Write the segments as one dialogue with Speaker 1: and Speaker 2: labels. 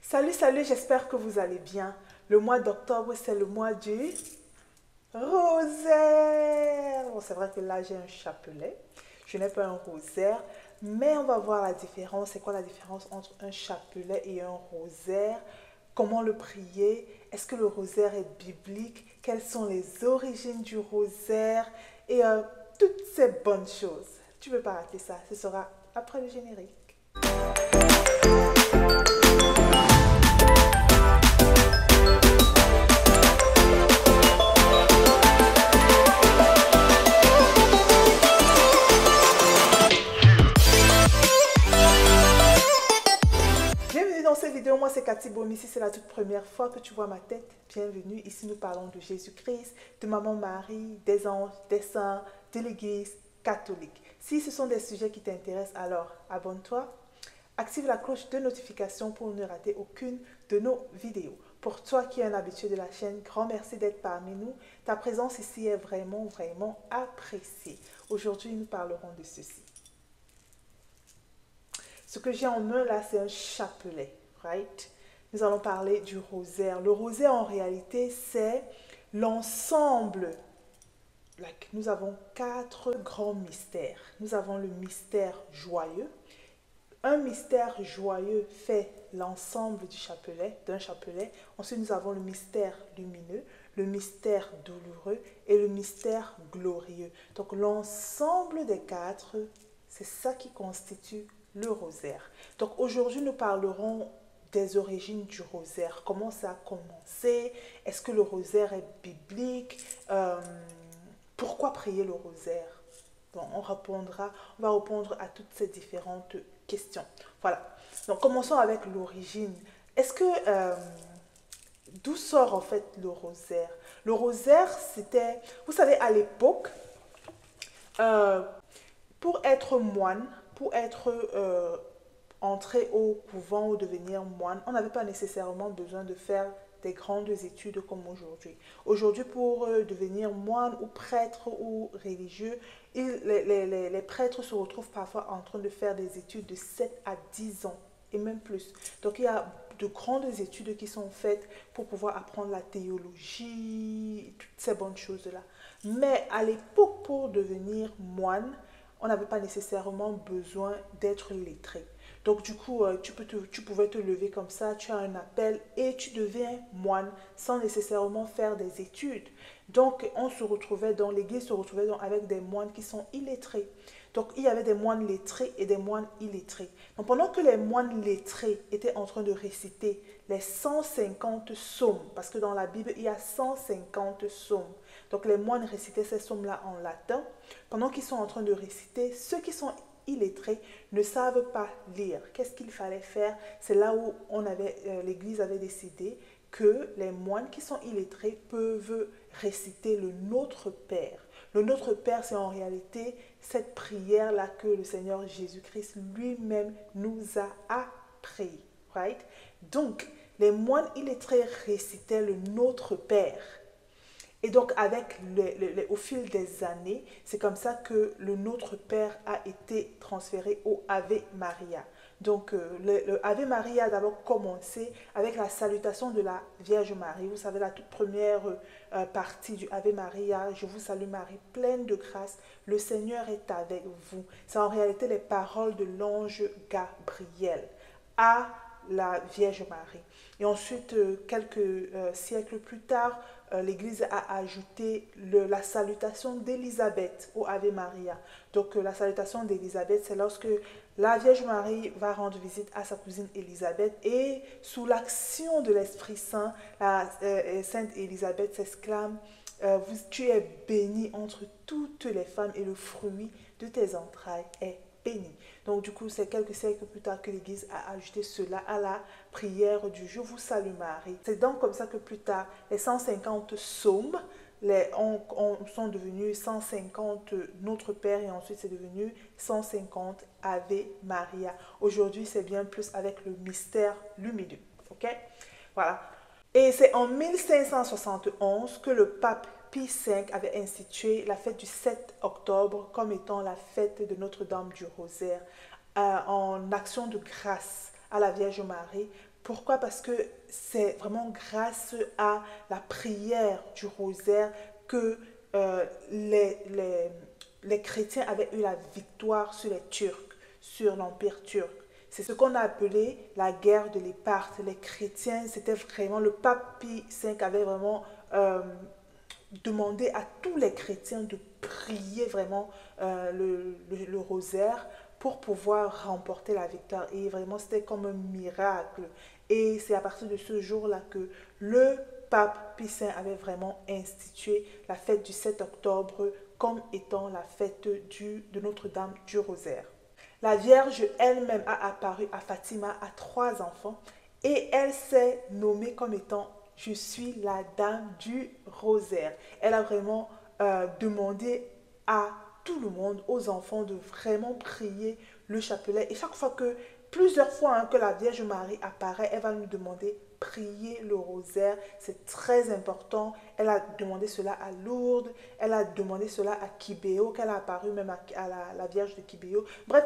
Speaker 1: Salut, j'espère que vous allez bien. Le mois d'octobre, c'est le mois du rosaire. Bon, c'est vrai que là, j'ai un chapelet. Je n'ai pas un rosaire, mais on va voir la différence. C'est quoi la différence entre un chapelet et un rosaire? Comment le prier? Est-ce que le rosaire est biblique? Quelles sont les origines du rosaire? Et toutes ces bonnes choses. Tu ne peux pas rater ça. Ce sera après le générique. Bienvenue dans cette vidéo, moi c'est Cathy Bomi. Si c'est la toute première fois que tu vois ma tête, bienvenue. Ici nous parlons de Jésus-Christ, de Maman Marie, des anges, des saints, de l'Église catholique. Si ce sont des sujets qui t'intéressent, alors abonne-toi, active la cloche de notification pour ne rater aucune de nos vidéos. Pour toi qui es un habitué de la chaîne, grand merci d'être parmi nous. Ta présence ici est vraiment appréciée. Aujourd'hui, nous parlerons de ceci. Ce que j'ai en main là, c'est un chapelet, right? Nous allons parler du rosaire. Le rosaire, en réalité, c'est l'ensemble. Nous avons 4 grands mystères. Nous avons le mystère joyeux. Un mystère joyeux fait l'ensemble du chapelet, d'un chapelet. Ensuite, nous avons le mystère lumineux, le mystère douloureux et le mystère glorieux. Donc, l'ensemble des 4, c'est ça qui constitue le rosaire. Donc aujourd'hui, nous parlerons des origines du rosaire. Comment ça a commencé? Est-ce que le rosaire est biblique? Pourquoi prier le rosaire? Bon, on va répondre à toutes ces différentes questions. Voilà. Donc commençons avec l'origine. Est-ce que d'où sort en fait le rosaire? Le rosaire, c'était, vous savez, à l'époque, pour être moine, pour être entré au couvent ou devenir moine, on n'avait pas nécessairement besoin de faire des grandes études comme aujourd'hui. Aujourd'hui, pour devenir moine ou prêtre ou religieux, les prêtres se retrouvent parfois en train de faire des études de 7 à 10 ans et même plus. Donc, il y a de grandes études qui sont faites pour pouvoir apprendre la théologie, toutes ces bonnes choses-là. Mais à l'époque, pour devenir moine, on n'avait pas nécessairement besoin d'être lettré. Donc du coup, tu pouvais te lever comme ça, tu as un appel et tu deviens moine sans nécessairement faire des études. Donc on se retrouvait dans l'église, se retrouvait avec des moines qui sont illettrés. Donc il y avait des moines lettrés et des moines illettrés. Donc pendant que les moines lettrés étaient en train de réciter les 150 psaumes, parce que dans la Bible il y a 150 psaumes. Donc les moines récitaient ces psaumes-là en latin. Pendant qu'ils sont en train de réciter, ceux qui sont illettrés ne savent pas lire. Qu'est-ce qu'il fallait faire? C'est là où l'Église avait décidé que les moines qui sont illettrés peuvent réciter le Notre Père. Le Notre Père, c'est en réalité cette prière-là que le Seigneur Jésus-Christ lui-même nous a appris. Right? Donc, les moines illettrés récitaient le Notre Père. Et donc, au fil des années, c'est comme ça que le Notre Père a été transféré au Ave Maria. Donc, le Ave Maria a d'abord commencé avec la salutation de la Vierge Marie. Vous savez, la toute première partie du Ave Maria, je vous salue Marie, pleine de grâce, le Seigneur est avec vous. C'est en réalité les paroles de l'ange Gabriel à la Vierge Marie. Et ensuite, quelques siècles plus tard, l'Église a ajouté la salutation d'Élisabeth au Ave Maria. Donc la salutation d'Élisabeth, c'est lorsque la Vierge Marie va rendre visite à sa cousine Élisabeth et sous l'action de l'Esprit Saint, la Sainte Élisabeth s'exclame « Tu es bénie entre toutes les femmes et le fruit de tes entrailles est béni. » Donc du coup, c'est quelques siècles plus tard que l'Église a ajouté cela à la prière du Je vous salue Marie. C'est donc comme ça que plus tard, les 150 psaumes sont devenus 150 Notre Père et ensuite c'est devenu 150 Ave Maria. Aujourd'hui, c'est bien plus avec le mystère lumineux. Ok? Voilà. Et c'est en 1571 que le pape Pie V avait institué la fête du 7 octobre comme étant la fête de Notre-Dame du Rosaire en action de grâce à la Vierge Marie Pourquoi? Parce que c'est vraiment grâce à la prière du rosaire que euh, les, les, les chrétiens avaient eu la victoire sur les Turcs, sur l'Empire turc. C'est ce qu'on a appelé la guerre de l'Éparte. Les chrétiens, c'était vraiment le pape Pie V avait vraiment demandé à tous les chrétiens de prier vraiment le rosaire pour pouvoir remporter la victoire. Et vraiment, c'était comme un miracle. Et c'est à partir de ce jour-là que le pape Pie V avait vraiment institué la fête du 7 octobre comme étant la fête de Notre-Dame du Rosaire. La Vierge elle-même a apparu à Fatima à 3 enfants et elle s'est nommée comme étant je suis la dame du rosaire. Elle a vraiment demandé à tout le monde, aux enfants, de vraiment prier le chapelet. Et chaque fois que, plusieurs fois que la Vierge Marie apparaît, elle va nous demander prier le rosaire. C'est très important. Elle a demandé cela à Lourdes, elle a demandé cela à Kibéo, qu'elle a apparu même à la Vierge de Kibéo. Bref,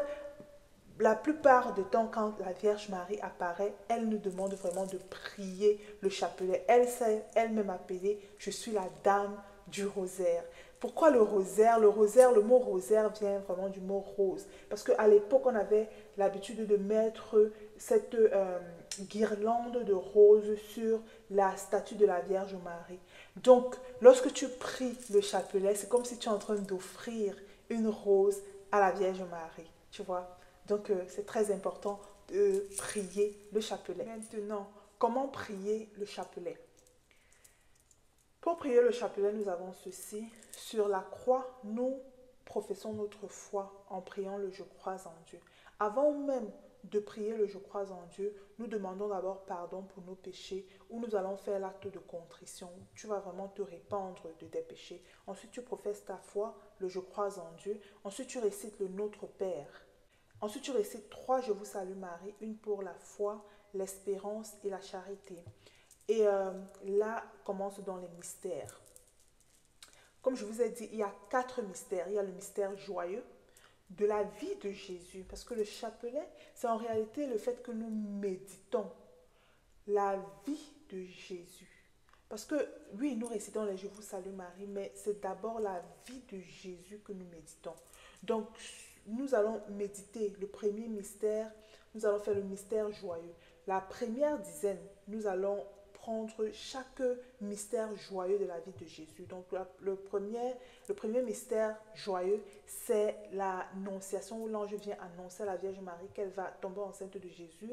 Speaker 1: la plupart du temps, quand la Vierge Marie apparaît, elle nous demande vraiment de prier le chapelet. Elle s'est elle-même appelée « Je suis la dame du rosaire ». Pourquoi le rosaire? Le mot rosaire vient vraiment du mot rose. Parce qu'à l'époque, on avait l'habitude de mettre cette guirlande de roses sur la statue de la Vierge Marie. Donc, lorsque tu pries le chapelet, c'est comme si tu es en train d'offrir une rose à la Vierge Marie. Tu vois? Donc, c'est très important de prier le chapelet. Maintenant, comment prier le chapelet? Pour prier le chapelet, nous avons ceci. Sur la croix, nous professons notre foi en priant le Je crois en Dieu. Avant même de prier le Je crois en Dieu, nous demandons d'abord pardon pour nos péchés ou nous allons faire l'acte de contrition. Tu vas vraiment te répandre de tes péchés. Ensuite, tu professes ta foi, le Je crois en Dieu. Ensuite, tu récites le Notre Père. Ensuite, tu récites 3 Je vous salue Marie, une pour la foi, l'espérance et la charité. Et là, commence dans les mystères. Comme je vous ai dit, il y a 4 mystères. Il y a le mystère joyeux de la vie de Jésus. Parce que le chapelet, c'est en réalité le fait que nous méditons la vie de Jésus. Parce que, oui, nous récitons les Je vous salue Marie, mais c'est d'abord la vie de Jésus que nous méditons. Donc, nous allons méditer le premier mystère, nous allons faire le mystère joyeux. La première dizaine, nous allons prendre chaque mystère joyeux de la vie de Jésus. Donc le premier mystère joyeux, c'est l'annonciation où l'ange vient annoncer à la Vierge Marie qu'elle va tomber enceinte de Jésus.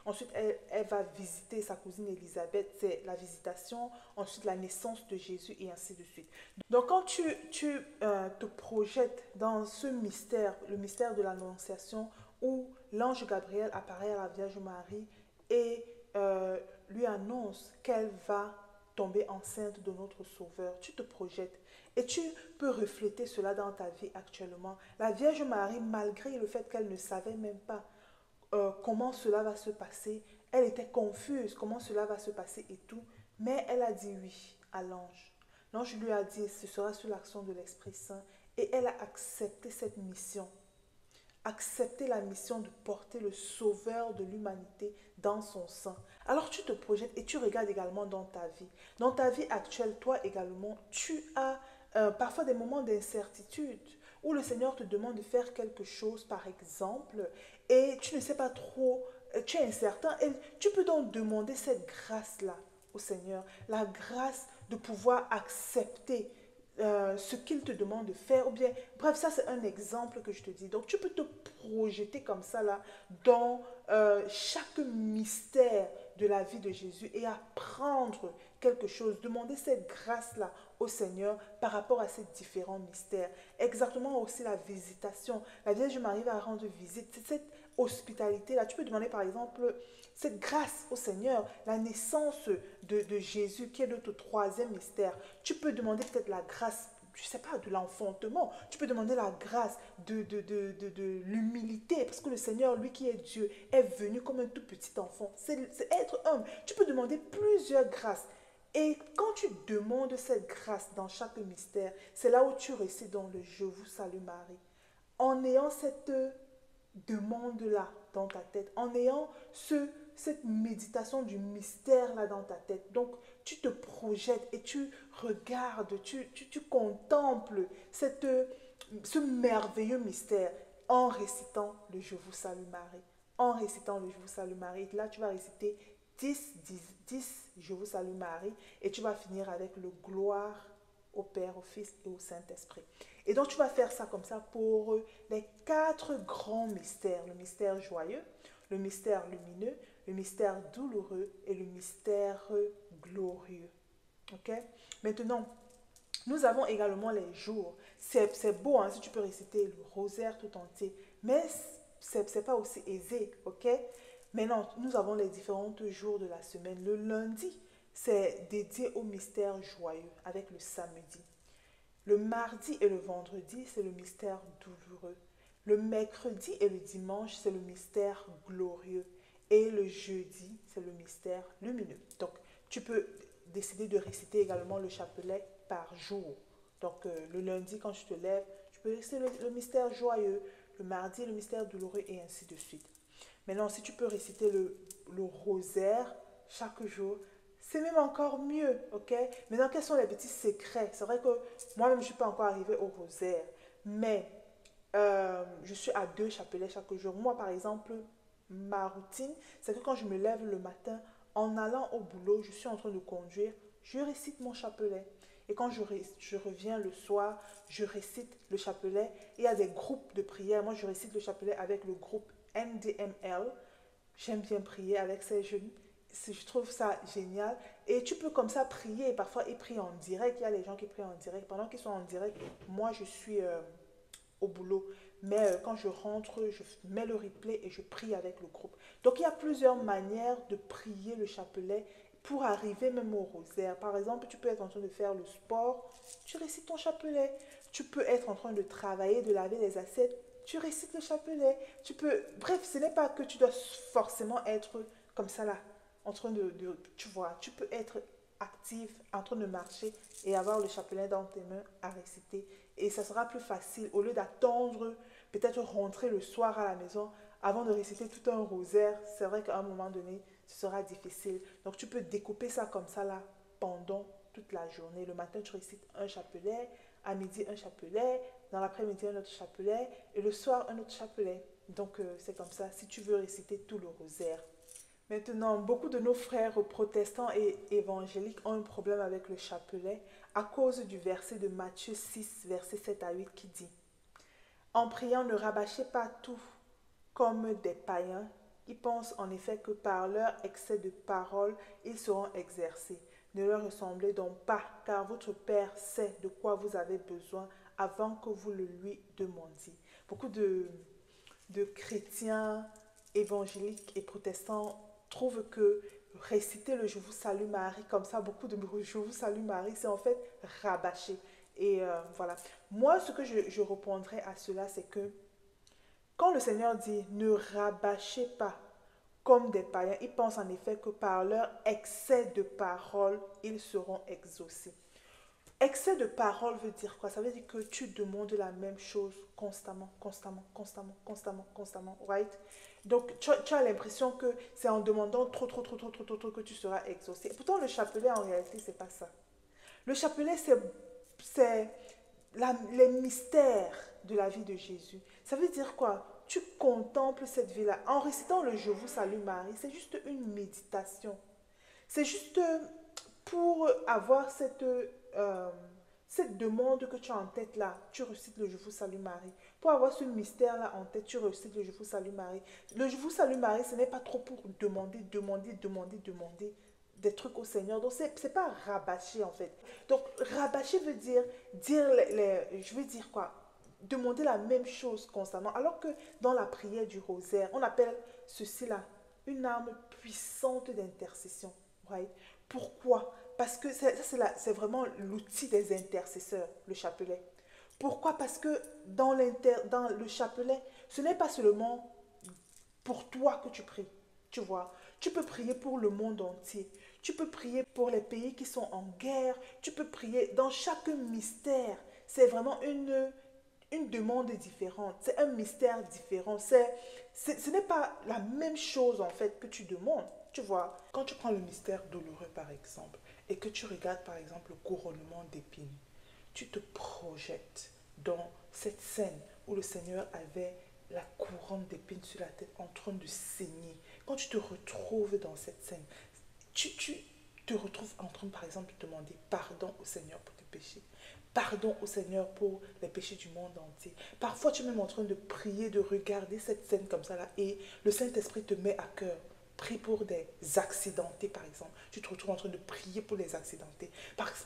Speaker 1: Ensuite, elle va visiter sa cousine Élisabeth, c'est la visitation. Ensuite, la naissance de Jésus et ainsi de suite. Donc quand tu te projettes dans ce mystère, le mystère de l'annonciation où l'ange Gabriel apparaît à la Vierge Marie et lui annonce qu'elle va tomber enceinte de notre Sauveur. Tu te projettes et tu peux refléter cela dans ta vie actuellement. La Vierge Marie, malgré le fait qu'elle ne savait même pas comment cela va se passer, elle était confuse, comment cela va se passer et tout, mais elle a dit oui à l'ange. L'ange lui a dit, ce sera sous l'action de l'Esprit Saint, et elle a accepté cette mission. Accepter la mission de porter le sauveur de l'humanité dans son sein. Alors tu te projettes et tu regardes également dans ta vie. Dans ta vie actuelle, toi également, tu as parfois des moments d'incertitude où le Seigneur te demande de faire quelque chose, par exemple, et tu ne sais pas trop, tu es incertain, et tu peux donc demander cette grâce-là au Seigneur, la grâce de pouvoir accepter ce qu'il te demande de faire, ou bien, bref, ça c'est un exemple que je te dis. Donc tu peux te projeter comme ça là dans chaque mystère de la vie de Jésus et apprendre quelque chose, demander cette grâce là au Seigneur par rapport à ces différents mystères. Exactement aussi la visitation. La Vierge Marie va rendre visite. C'est cette hospitalité là. Tu peux demander par exemple cette grâce au Seigneur, la naissance de Jésus qui est notre troisième mystère. Tu peux demander peut-être la grâce, je ne sais pas, de l'enfantement. Tu peux demander la grâce de l'humilité parce que le Seigneur, lui qui est Dieu, est venu comme un tout petit enfant. C'est être homme. Tu peux demander plusieurs grâces. Et quand tu demandes cette grâce dans chaque mystère, c'est là où tu récites dans le Je vous salue Marie. En ayant cette demande-là dans ta tête, en ayant cette méditation du mystère là dans ta tête. Donc, tu te projettes et tu regardes, tu contemples ce merveilleux mystère en récitant le Je vous salue Marie. En récitant le Je vous salue Marie. Là, tu vas réciter 10 Je vous salue Marie et tu vas finir avec le gloire au Père, au Fils et au Saint-Esprit. Et donc, tu vas faire ça comme ça pour les 4 grands mystères. Le mystère joyeux, le mystère lumineux, le mystère douloureux et le mystère glorieux. Ok? Maintenant, nous avons également les jours. C'est beau hein, si tu peux réciter le rosaire tout entier, mais c'est pas aussi aisé, ok? Maintenant, nous avons les différents jours de la semaine. Le lundi, c'est dédié au mystère joyeux avec le samedi. Le mardi et le vendredi, c'est le mystère douloureux. Le mercredi et le dimanche, c'est le mystère glorieux. Et le jeudi, c'est le mystère lumineux. Donc, tu peux décider de réciter également le chapelet par jour. Donc, le lundi, quand tu te lèves, tu peux réciter le mystère joyeux, le mardi, le mystère douloureux, et ainsi de suite. Maintenant, si tu peux réciter le rosaire chaque jour, c'est même encore mieux, ok? Maintenant, quels sont les petits secrets? C'est vrai que moi-même, je ne suis pas encore arrivée au rosaire, mais je suis à 2 chapelets chaque jour. Moi, par exemple, ma routine, c'est que quand je me lève le matin, en allant au boulot, je suis en train de conduire, je récite mon chapelet. Et quand je reviens le soir, je récite le chapelet. Il y a des groupes de prière. Moi, je récite le chapelet avec le groupe NDML. J'aime bien prier avec ces jeunes. Je trouve ça génial. Et tu peux comme ça prier. Parfois, ils prient en direct. Il y a les gens qui prient en direct. Pendant qu'ils sont en direct, moi, je suis au boulot. Mais quand je rentre, je mets le replay et je prie avec le groupe. Donc, il y a plusieurs manières de prier le chapelet pour arriver même au rosaire. Par exemple, tu peux être en train de faire le sport, tu récites ton chapelet. Tu peux être en train de travailler, de laver les assiettes, tu récites le chapelet. Tu peux... Bref, ce n'est pas que tu dois forcément être comme ça là, en train tu vois, tu peux être actif, en train de marcher et avoir le chapelet dans tes mains à réciter. Et ça sera plus facile au lieu d'attendre, peut-être rentrer le soir à la maison avant de réciter tout un rosaire. C'est vrai qu'à un moment donné, ce sera difficile. Donc tu peux découper ça comme ça là pendant toute la journée. Le matin, tu récites un chapelet, à midi un chapelet, dans l'après-midi un autre chapelet et le soir un autre chapelet. Donc c'est comme ça si tu veux réciter tout le rosaire. Maintenant, beaucoup de nos frères protestants et évangéliques ont un problème avec le chapelet à cause du verset de Matthieu 6, verset 7 à 8 qui dit: En priant, ne rabâchez pas tout comme des païens. Ils pensent en effet que par leur excès de parole, ils seront exercés. Ne leur ressemblez donc pas, car votre Père sait de quoi vous avez besoin avant que vous le lui demandiez. Beaucoup de chrétiens évangéliques et protestants trouvent que réciter le Je vous salue Marie, comme ça, beaucoup de Je vous salue Marie, c'est en fait rabâcher. Et voilà. Moi, ce que je répondrai à cela, c'est que quand le Seigneur dit ne rabâchez pas comme des païens, ils pensent en effet que par leur excès de parole, ils seront exaucés. Excès de parole veut dire quoi? Ça veut dire que tu demandes la même chose constamment, constamment, constamment, constamment, constamment, right? Donc, tu as l'impression que c'est en demandant trop, trop, trop, trop, trop, trop, trop que tu seras exaucé. Et pourtant, le chapelet, en réalité, c'est pas ça. Le chapelet, c'est les mystères de la vie de Jésus. Ça veut dire quoi? Tu contemples cette vie-là. En récitant le Je vous salue Marie, c'est juste une méditation. C'est juste pour avoir cette demande que tu as en tête là, tu récites le Je vous salue Marie. Pour avoir ce mystère là en tête, tu récites le Je vous salue Marie. Le Je vous salue Marie, ce n'est pas trop pour demander des trucs au Seigneur. Donc, c'est pas rabâcher en fait. Donc, rabâcher veut dire je veux dire quoi? Demander la même chose constamment. Alors que dans la prière du rosaire, on appelle ceci là une arme puissante d'intercession. Right? Pourquoi? Parce que c'est vraiment l'outil des intercesseurs, le chapelet. Pourquoi? Parce que dans le chapelet, ce n'est pas seulement pour toi que tu pries. Tu vois, tu peux prier pour le monde entier. Tu peux prier pour les pays qui sont en guerre. Tu peux prier dans chaque mystère. C'est vraiment une demande différente, c'est un mystère différent. Ce n'est pas la même chose en fait que tu demandes. Tu vois, quand tu prends le mystère douloureux par exemple, et que tu regardes par exemple le couronnement d'épines, tu te projettes dans cette scène où le Seigneur avait la couronne d'épines sur la tête en train de saigner. Quand tu te retrouves dans cette scène, tu te retrouves en train, par exemple, de demander pardon au Seigneur pour tes péchés. Pardon au Seigneur pour les péchés du monde entier. Parfois, tu es même en train de prier, de regarder cette scène comme ça là, et le Saint-Esprit te met à cœur. Prie pour des accidentés, par exemple. Tu te retrouves en train de prier pour les accidentés.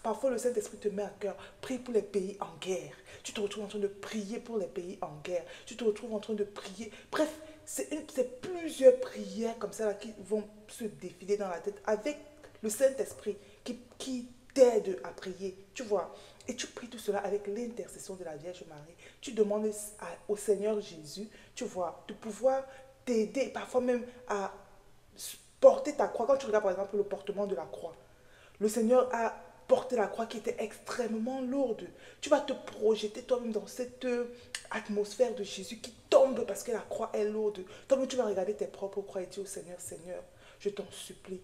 Speaker 1: Parfois, le Saint-Esprit te met à cœur. Prie pour les pays en guerre. Tu te retrouves en train de prier pour les pays en guerre. Tu te retrouves en train de prier. Bref, c'est plusieurs prières comme ça là, qui vont se défiler dans la tête avec le Saint-Esprit qui t'aide à prier. Tu vois. Et tu pries tout cela avec l'intercession de la Vierge Marie. Tu demandes au Seigneur Jésus, tu vois, de pouvoir t'aider, parfois même à porter ta croix. Quand tu regardes par exemple le portement de la croix, le Seigneur a porté la croix qui était extrêmement lourde. Tu vas te projeter toi-même dans cette atmosphère de Jésus qui tombe parce que la croix est lourde. Toi-même, tu vas regarder tes propres croix et dire au Seigneur, Seigneur, je t'en supplie,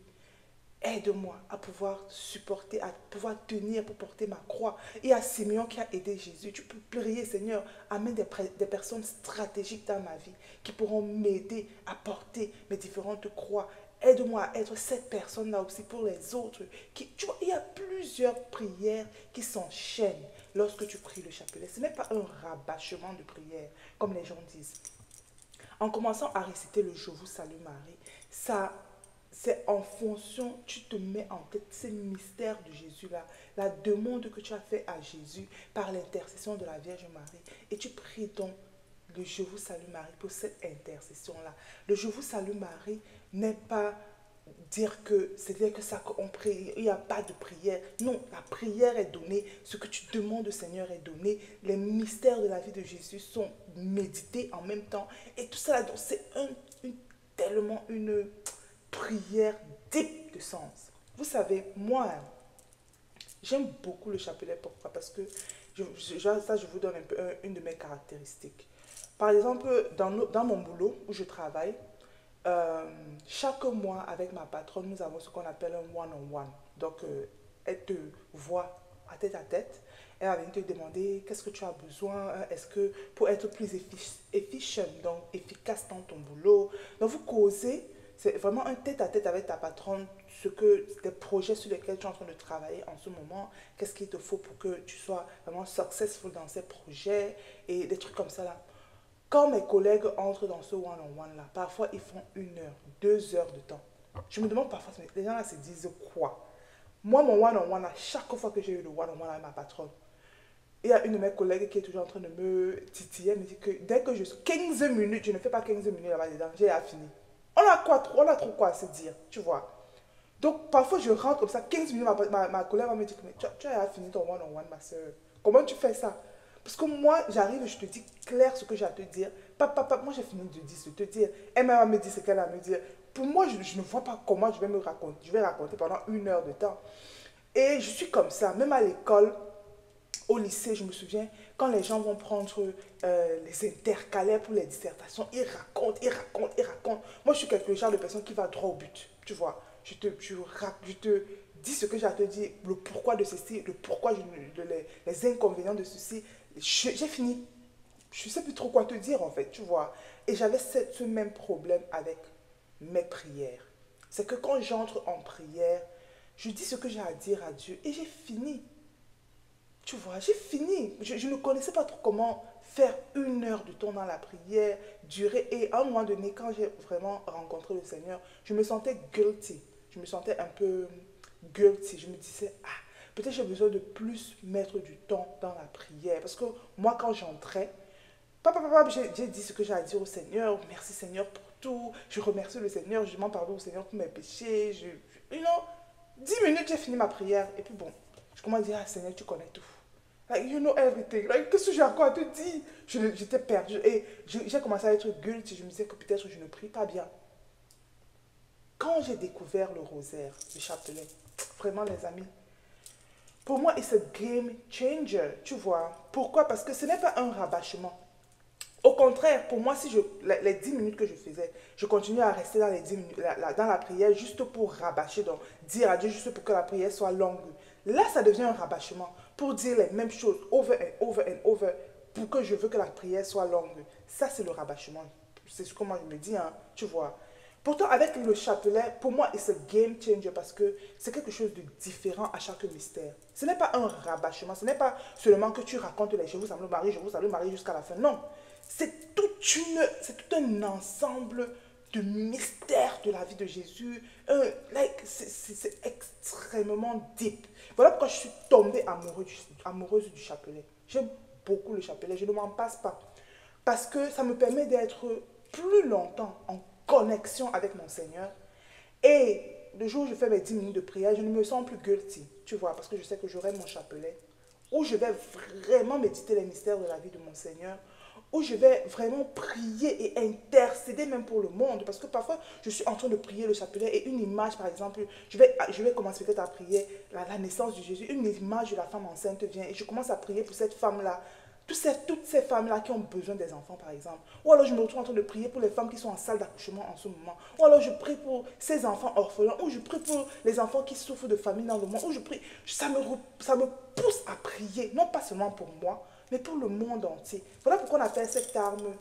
Speaker 1: aide-moi à pouvoir supporter, à pouvoir tenir pour porter ma croix. Et à Simeon qui a aidé Jésus, tu peux prier, Seigneur, amène des personnes stratégiques dans ma vie qui pourront m'aider à porter mes différentes croix. Aide-moi à être cette personne-là aussi pour les autres. Tu vois, il y a plusieurs prières qui s'enchaînent lorsque tu pries le chapelet. Ce n'est pas un rabâchement de prière, comme les gens disent. En commençant à réciter le Je vous salue Marie, ça, c'est en fonction, tu te mets en tête ces mystères de Jésus-là, la demande que tu as fait à Jésus par l'intercession de la Vierge Marie. Et tu pries donc le Je vous salue Marie pour cette intercession-là. Le Je vous salue Marie n'est pas dire que c'est-à-dire que ça qu'on prie, il n'y a pas de prière. Non, la prière est donnée, ce que tu demandes au Seigneur est donné, les mystères de la vie de Jésus sont médités en même temps. Et tout ça, c'est tellement une prière deep de sens. Vous savez, moi, j'aime beaucoup le chapelet. Pourquoi? Parce que ça, je vous donne un peu une de mes caractéristiques. Par exemple, dans mon boulot où je travaille, euh, chaque mois avec ma patronne, nous avons ce qu'on appelle un one-on-one. Donc, elle te voit à tête. Elle va venir te demander qu'est-ce que tu as besoin, est-ce que pour être plus efficient, donc efficace dans ton boulot. Donc, vous causez, c'est vraiment un tête-à-tête avec ta patronne, des projets sur lesquels tu es en train de travailler en ce moment, qu'est-ce qu'il te faut pour que tu sois vraiment successful dans ces projets et des trucs comme ça là. Quand mes collègues entrent dans ce one-on-one là, parfois ils font 1 heure, 2 heures de temps. Je me demande parfois, les gens là se disent quoi? Moi, mon one-on-one là, chaque fois que j'ai eu le one-on-one avec ma patronne, il y a une de mes collègues qui est toujours en train de me titiller, me dit que dès que je suis 15 minutes, je ne fais pas 15 minutes là-bas dedans, j'ai fini. On a trop quoi à se dire, tu vois. Donc parfois je rentre comme ça, 15 minutes, ma collègue va me dire, mais tu as fini ton one-on-one, ma soeur. Comment tu fais ça? Parce que moi, j'arrive et je te dis clair ce que j'ai à te dire. Papa, moi j'ai fini de te dire. Elle va me dire ce qu'elle a à me dire. Pour moi, je ne vois pas comment je vais raconter pendant 1 heure de temps. Et je suis comme ça, même à l'école, au lycée, je me souviens, quand les gens vont prendre les intercalaires pour les dissertations, ils racontent. Moi, je suis quelque genre de personne qui va droit au but, tu vois. Je te dis ce que j'ai à te dire, le pourquoi de ceci, le pourquoi, les inconvénients de ceci. J'ai fini. Je ne sais plus trop quoi te dire, en fait, tu vois. Et j'avais ce même problème avec mes prières. C'est que quand j'entre en prière, je dis ce que j'ai à dire à Dieu et j'ai fini. Tu vois, j'ai fini. Je ne connaissais pas trop comment faire 1 heure de temps dans la prière, durer. Et à un moment donné, quand j'ai vraiment rencontré le Seigneur, je me sentais guilty. Je me sentais un peu guilty. Je me disais, ah, peut-être j'ai besoin de plus mettre du temps dans la prière. Parce que moi, quand j'entrais, j'ai dit ce que j'ai à dire au Seigneur. Merci Seigneur pour tout. Je remercie le Seigneur. Je demande pardon au Seigneur pour mes péchés. 10 minutes, j'ai fini ma prière. Et puis bon, je commence à dire, ah Seigneur, tu connais tout. Like, you know everything. Like, qu'est-ce que j'ai encore à te dire? J'étais perdue. Et j'ai commencé à être guilty. Je me disais que peut-être je ne prie pas bien. Quand j'ai découvert le rosaire, le chapelet, vraiment les amis, Pour moi, c'est un game changer, tu vois. Pourquoi? Parce que ce n'est pas un rabâchement. Au contraire, pour moi, si les 10 minutes que je faisais, je continuais à rester dans les 10 minutes, dans la prière juste pour rabâcher, donc dire à Dieu juste pour que la prière soit longue. Là, ça devient un rabâchement pour dire les mêmes choses over and over and over pour que je veux que la prière soit longue. Ça, c'est le rabâchement. C'est ce que moi je me dis, hein, tu vois. Pourtant, avec le chapelet, pour moi, c'est un game changer parce que c'est quelque chose de différent à chaque mystère. Ce n'est pas un rabâchement, ce n'est pas seulement que tu racontes les je vous salue Marie, je vous salue Marie jusqu'à la fin. Non, c'est tout un ensemble de mystères de la vie de Jésus. C'est extrêmement deep. Voilà pourquoi je suis tombée amoureuse du chapelet. J'aime beaucoup le chapelet, je ne m'en passe pas. Parce que ça me permet d'être plus longtemps en connexion avec mon Seigneur. Et le jour où je fais mes 10 minutes de prière, je ne me sens plus guilty, tu vois, parce que je sais que j'aurai mon chapelet, où je vais vraiment méditer les mystères de la vie de mon Seigneur, où je vais vraiment prier et intercéder même pour le monde. Parce que parfois, je suis en train de prier le chapelet et une image, par exemple, je vais commencer peut-être à prier la naissance de Jésus. Une image de la femme enceinte vient et je commence à prier pour cette femme-là. Toutes ces femmes-là qui ont besoin des enfants, par exemple. Ou alors je me retrouve en train de prier pour les femmes qui sont en salle d'accouchement en ce moment. Ou alors je prie pour ces enfants orphelins. Ou je prie pour les enfants qui souffrent de famine dans le monde. Ou je prie. Ça me pousse à prier. Non pas seulement pour moi, mais pour le monde entier. Voilà pourquoi on appelle cette arme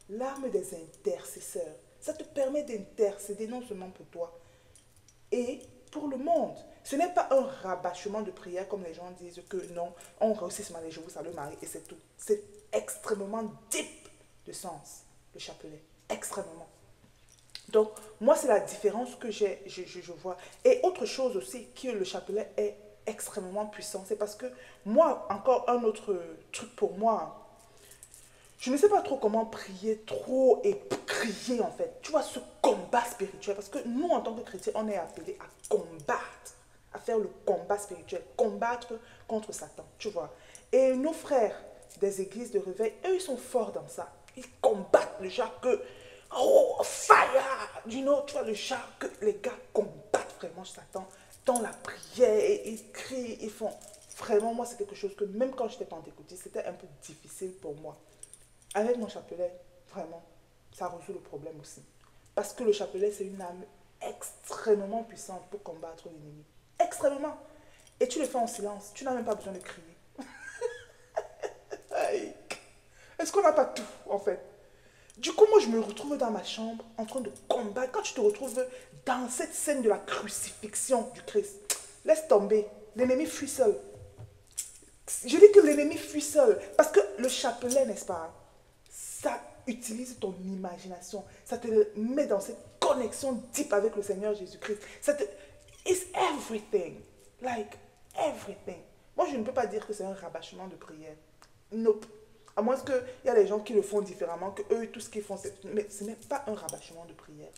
Speaker 1: l'arme des intercesseurs. Ça te permet d'intercéder non seulement pour toi, et pour le monde. Ce n'est pas un rabâchement de prière comme les gens disent que non, on réussit ce matin, je vous salue Marie et c'est tout. C'est extrêmement deep de sens, le chapelet. Extrêmement. Donc, moi, c'est la différence que je vois. Et autre chose aussi, que le chapelet est extrêmement puissant, c'est parce que moi, encore un autre truc pour moi, je ne sais pas trop comment prier trop et crier en fait. Tu vois, ce combat spirituel. Parce que nous, en tant que chrétiens, on est appelés à combattre, à faire le combat spirituel, combattre contre Satan, tu vois. Et nos frères des églises de réveil, eux, ils sont forts dans ça. Ils combattent le genre que, oh, fire, you know, tu vois, le genre que les gars combattent vraiment Satan dans la prière, et ils crient, ils font. Vraiment, moi, c'est quelque chose que même quand j'étais pentecôtiste, c'était un peu difficile pour moi. Avec mon chapelet, vraiment, ça résout le problème aussi. Parce que le chapelet, c'est une arme extrêmement puissante pour combattre l'ennemi. Extrêmement. Et tu le fais en silence. Tu n'as même pas besoin de crier. Est-ce qu'on n'a pas tout, en fait? Du coup, moi, je me retrouve dans ma chambre en train de combattre. Quand tu te retrouves dans cette scène de la crucifixion du Christ, laisse tomber. L'ennemi fuit seul. Je dis que l'ennemi fuit seul. Parce que le chapelet, n'est-ce pas? Ça utilise ton imagination. Ça te met dans cette connexion deep avec le Seigneur Jésus-Christ. It's everything. Like, everything. Moi, je ne peux pas dire que c'est un rabâchement de prière. Nope. À moins qu'il y a des gens qui le font différemment, que eux, tout ce qu'ils font, c'est. Mais ce n'est pas un rabâchement de prière.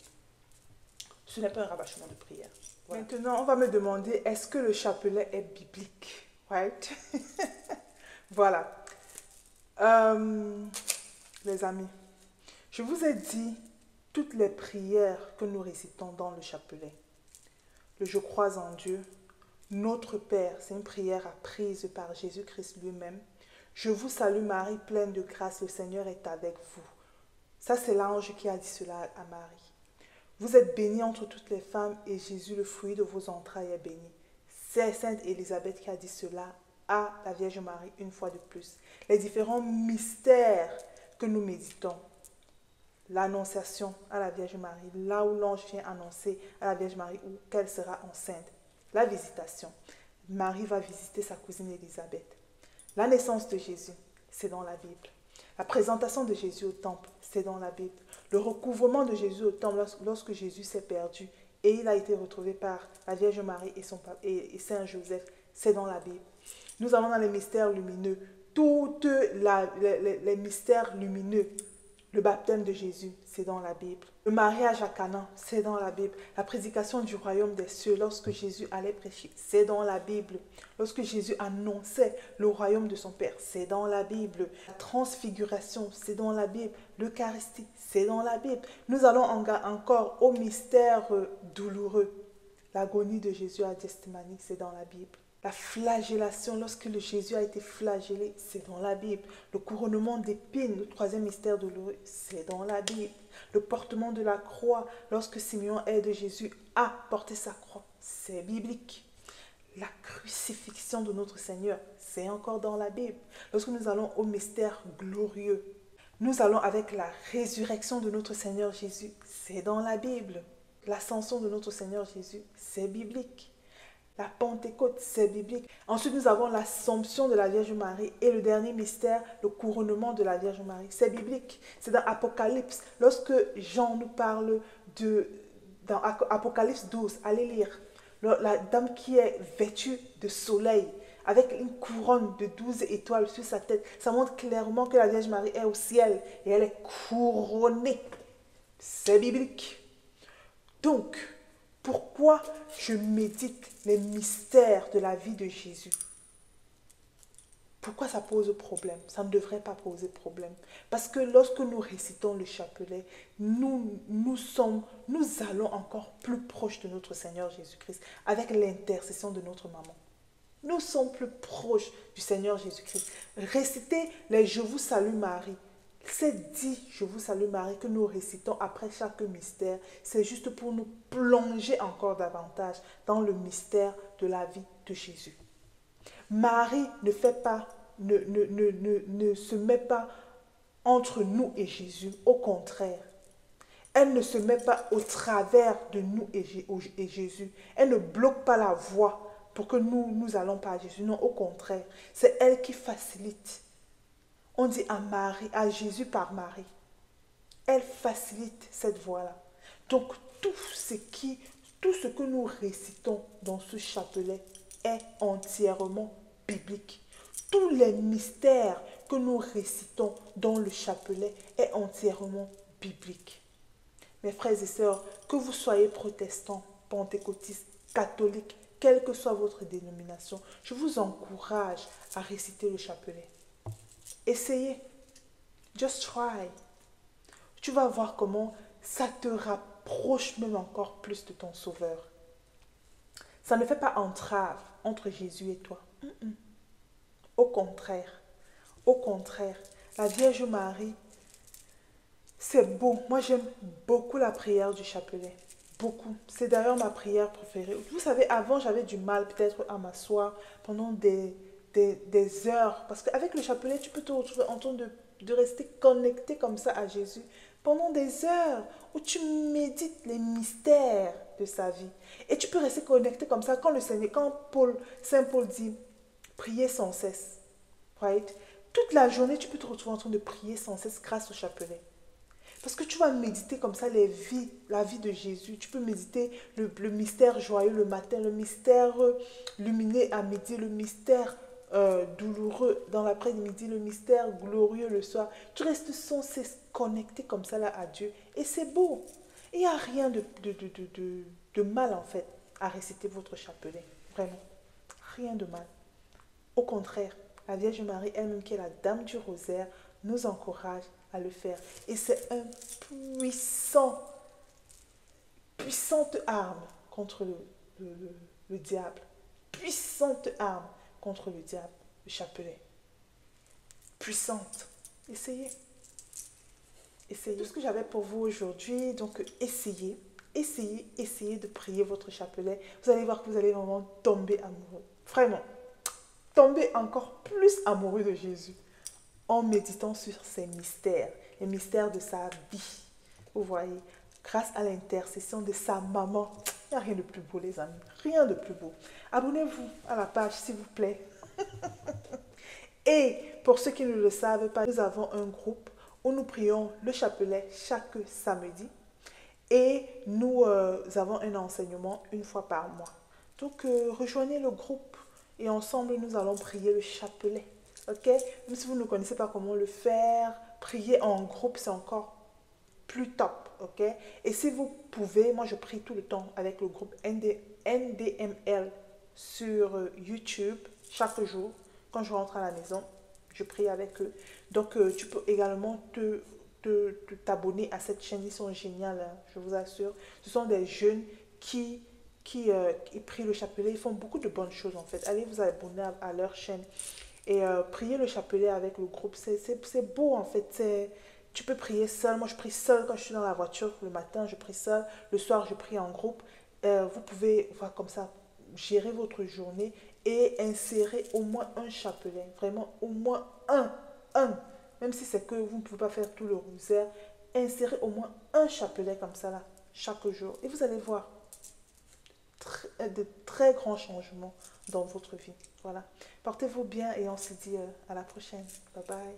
Speaker 1: Ce n'est pas un rabâchement de prière. Voilà. Maintenant, on va me demander, est-ce que le chapelet est biblique? Right? Voilà. Les amis, je vous ai dit toutes les prières que nous récitons dans le chapelet. Le je crois en Dieu, notre Père, c'est une prière apprise par Jésus-Christ lui-même. Je vous salue Marie, pleine de grâce, le Seigneur est avec vous. Ça, c'est l'ange qui a dit cela à Marie. Vous êtes bénie entre toutes les femmes et Jésus, le fruit de vos entrailles, est béni. C'est Sainte Élisabeth qui a dit cela à la Vierge Marie une fois de plus. Les différents mystères que nous méditons. L'annonciation à la Vierge Marie, là où l'ange vient annoncer à la Vierge Marie qu'elle sera enceinte. La visitation. Marie va visiter sa cousine Élisabeth. La naissance de Jésus, c'est dans la Bible. La présentation de Jésus au temple, c'est dans la Bible. Le recouvrement de Jésus au temple lorsque Jésus s'est perdu et il a été retrouvé par la Vierge Marie et Saint Joseph, c'est dans la Bible. Nous allons dans les mystères lumineux. Tous les mystères lumineux. Le baptême de Jésus, c'est dans la Bible. Le mariage à Canaan, c'est dans la Bible. La prédication du royaume des cieux, lorsque Jésus allait prêcher, c'est dans la Bible. Lorsque Jésus annonçait le royaume de son Père, c'est dans la Bible. La transfiguration, c'est dans la Bible. L'Eucharistie, c'est dans la Bible. Nous allons encore au mystère douloureux. L'agonie de Jésus à Gethsémani, c'est dans la Bible. La flagellation, lorsque le Jésus a été flagellé, c'est dans la Bible. Le couronnement d'épines, le troisième mystère douloureux, c'est dans la Bible. Le portement de la croix, lorsque Simeon aide Jésus à porter sa croix, c'est biblique. La crucifixion de notre Seigneur, c'est encore dans la Bible. Lorsque nous allons au mystère glorieux, nous allons avec la résurrection de notre Seigneur Jésus, c'est dans la Bible. L'ascension de notre Seigneur Jésus, c'est biblique. La Pentecôte, c'est biblique. Ensuite, nous avons l'Assomption de la Vierge Marie et le dernier mystère, le couronnement de la Vierge Marie. C'est biblique. C'est dans Apocalypse. Lorsque Jean nous parle dans Apocalypse 12, allez lire, la dame qui est vêtue de soleil, avec une couronne de 12 étoiles sur sa tête, ça montre clairement que la Vierge Marie est au ciel et elle est couronnée. C'est biblique. Donc, pourquoi je médite les mystères de la vie de Jésus? Pourquoi ça pose problème? Ça ne devrait pas poser problème. Parce que lorsque nous récitons le chapelet, nous allons encore plus proche de notre Seigneur Jésus-Christ avec l'intercession de notre maman. Nous sommes plus proches du Seigneur Jésus-Christ. Réciter les Je vous salue Marie. C'est dit Je vous salue Marie que nous récitons après chaque mystère. C'est juste pour nous plonger encore davantage dans le mystère de la vie de Jésus. Marie ne se met pas entre nous et Jésus. Au contraire, elle ne se met pas au travers de nous et Jésus. Elle ne bloque pas la voie pour que nous allons pas à Jésus. Non, au contraire, c'est elle qui facilite. On dit à Jésus par Marie. Elle facilite cette voie-là. Donc, tout ce que nous récitons dans ce chapelet est entièrement biblique. Tous les mystères que nous récitons dans le chapelet est entièrement biblique. Mes frères et sœurs, que vous soyez protestants, pentecôtistes, catholiques, quelle que soit votre dénomination, je vous encourage à réciter le chapelet. Essayez. Just try. Tu vas voir comment ça te rapproche même encore plus de ton Sauveur. Ça ne fait pas entrave entre Jésus et toi. Au contraire, la Vierge Marie, c'est beau. Moi, j'aime beaucoup la prière du chapelet. Beaucoup. C'est d'ailleurs ma prière préférée. Vous savez, avant, j'avais du mal peut-être à m'asseoir pendant des heures. Parce qu'avec le chapelet, tu peux te retrouver en train de rester connecté comme ça à Jésus pendant des heures où tu médites les mystères de sa vie. Et tu peux rester connecté comme ça quand Saint Paul dit prier sans cesse. Right? Toute la journée, tu peux te retrouver en train de prier sans cesse grâce au chapelet. Parce que tu vas méditer comme ça la vie de Jésus. Tu peux méditer le mystère joyeux le matin, le mystère lumineux à midi, le mystère douloureux dans l'après-midi, le mystère glorieux le soir. Tu restes sans cesse connecté comme ça là à Dieu. Et c'est beau. Il n'y a rien de mal en fait à réciter votre chapelet. Vraiment. Rien de mal. Au contraire, la Vierge Marie elle-même qui est la Dame du Rosaire nous encourage à le faire. Et c'est un puissante arme contre le diable. Puissante arme contre le diable, le chapelet. Puissante. Essayez. Essayez. Tout ce que j'avais pour vous aujourd'hui, donc essayez de prier votre chapelet. Vous allez voir que vous allez vraiment tomber amoureux. Vraiment. Tomber encore plus amoureux de Jésus en méditant sur ces mystères, les mystères de sa vie. Vous voyez, grâce à l'intercession de sa maman, il n'y a rien de plus beau les amis, rien de plus beau. Abonnez-vous à la page s'il vous plaît. Et pour ceux qui ne le savent pas, nous avons un groupe où nous prions le chapelet chaque samedi et nous avons un enseignement une fois par mois. Donc rejoignez le groupe et ensemble nous allons prier le chapelet. Ok? Même si vous ne connaissez pas comment le faire, prier en groupe, c'est encore plus top. Ok? Et si vous pouvez, moi je prie tout le temps avec le groupe NDML sur YouTube, chaque jour. Quand je rentre à la maison, je prie avec eux. Donc tu peux également t'abonner à cette chaîne. Ils sont géniaux, hein, je vous assure. Ce sont des jeunes qui qui prient le chapelet. Ils font beaucoup de bonnes choses en fait. Allez vous abonner à leur chaîne et prier le chapelet avec le groupe. C'est beau en fait. Tu peux prier seul. Moi, je prie seul quand je suis dans la voiture. Le matin, je prie seul. Le soir, je prie en groupe. Vous pouvez, voilà, comme ça, gérer votre journée et insérer au moins un chapelet. Vraiment, au moins un. Un. Même si c'est que vous ne pouvez pas faire tout le rosaire, insérez au moins un chapelet comme ça, là, chaque jour. Et vous allez voir de très grands changements dans votre vie. Voilà. Portez-vous bien et on se dit à la prochaine. Bye bye.